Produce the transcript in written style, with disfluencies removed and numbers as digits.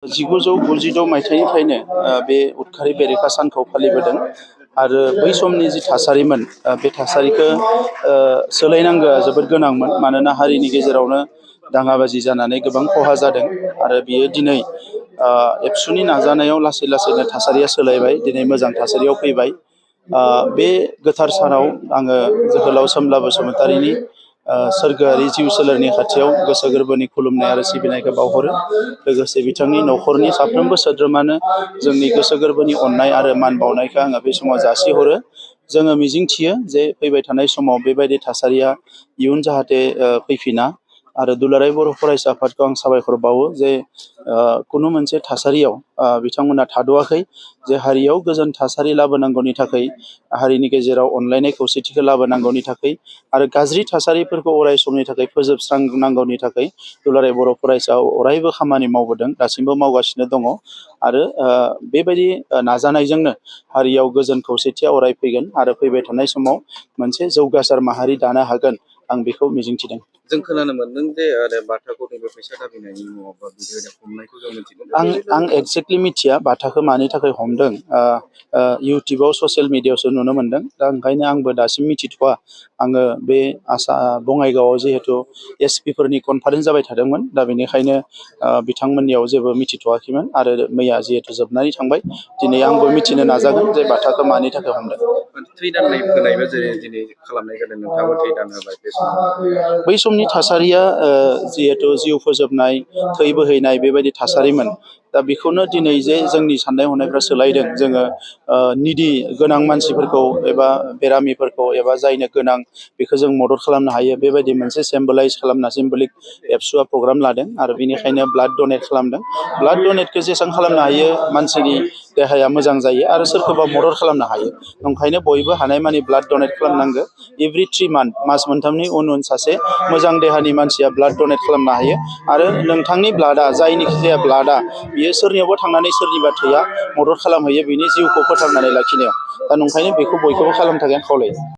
1996 मायथाइनिफ्रायनो बे उदखारि बेरेखा सानखौ फालिबोदों आरो बै समनि जि थासारिमोन बे थासारिखौ सोलायनांगौआ जोबोद गोनांमोन मानोना हारिनि गेजेरावनो दाङाबाजि जानानै गोबां खहा जादों आरो बियो दिनै एबसुनि नाजानायाव लासै लासैनो थासारिया सोलायबाय दिनै मोजां थासारियाव फैबाय। बे गोथार सानाव आङो जोहोलाव सोमब्ला बसुमतारीनि सोरगोआरि जिउ सोलेरनि खाथियाव गोसो गोरबोनि खुलुमनाय आरो सिबिनायखौ बावहरो लोगोसे बिथांनि न'खरनि साफ्रोमबो सोद्रोमानो जोंनि गोसो गोरबोनि अननाय आरो मान बावनायखौ आङो बे समाव जासिहरो। जोङो मिजिंथियो जे फैबाय थानाय समाव बेबायदि थासारिया इयुन जाहाथे फैफिना आरो दुलाराय बर' फरायसा आफादखौ आं साबायखर बावो जे खुनु मोनसे थासारियाव बिथांमोना थाद'आखै जे हारियाव गोजोन थासारि लाबोनांगौनि थाखाय हारिनि गेजेराव अनलायनाय खौसेथिखौ लाबोनांगौनि थाखाय आरो गाज्रि थासारिफोरखौ अराय समनि थाखाय फोजोबस्रांनांगौनि थाखाय दुलाराय बर' फरायसा अरायबो खामानि मावबोदों दासिमबो मावगासिनो दङ आरो बेबायदि नाजानायजोंनो हारियाव गोजोन खौसेथिया अराय फैगोन आरो फैबाय थानाय समाव मोनसे जौगासार माहारि दानो हागोन आं बेखौ मिजिंथिदों। जों खोनानो मोनदों जे बाथाखौ नैबे फैसा दाबिनायनि मुङाव बा बिदि हमनायखौ जों मिथिदों। आं एक्जेक्टलि मिथिया बाथाखौ मानि थाखाय हमदों इउटुबाव ससियेल मिडियायावसो नुनो मोनदों दा ओंखायनो आंबो दासिम मिथिथ'वा। आङो बे बङाइगावआव जिहेथु एसपि फोरनि कनफारेन्स जाबाय थादोंमोन दा बेनिखायनो बिथांमोननियाव जेबो मिथिथ'वाखैमोन आरो मैया जिहेथु जोबनानै थांबाय दिनै आंबो मिथिनो नाजागोन जे बाथाखौ मानि थाखाय हमदों। थै दाननाय होनायबो जेरै दिनै खालामनाय जादों नोंथाङाबो थै दान होबाय बे समाव बै समनि थासारिया जिहेथु जिउ फोजोबनाय थै बोहैनाय बेबायदि थासारिमोन दा बेखौनो दिनै जे जोंनि साननाय हनायफ्रा सोलायदों जोङो निदि गोनां मानसिफोरखौ एबा बेरामिफोरखौ एबा जायनो गोनां बेखौ जों मदद खालामनो हायो बेबायदि मोनसे सिम्बलाइज खालामना सिम्बलिक एबसुआ प्रग्राम लादों आरो बेनिखायनो ब्लाड डनेट खालामदों। ब्लाड डनेटखौ जेसेबां खालामनो हायो मानसिनि देहाया मोजां जायो आरो सोरखौबा मदद खालामनो हायो ओंखायनो बयबो हानायमानि ब्लाड डनेट खालामनांगौ। एभ्रि 3 मास मोनथामनि उन सासे मोजां देहानि मानसिया ब्लाड डनेट खालामनो हायो आरो नोंथांनि ब्लाडआ जायनिखि जाया ब्लाडआ बियो सोरनियावबा थांनानै सोरनिबा थैया मदद खालामहैयो बिनि जिउखौ फोथांनानै लाखिनायाव दा नंखायनो बेखौ बयखौबो खालामनो थाखाय आं खावलायो।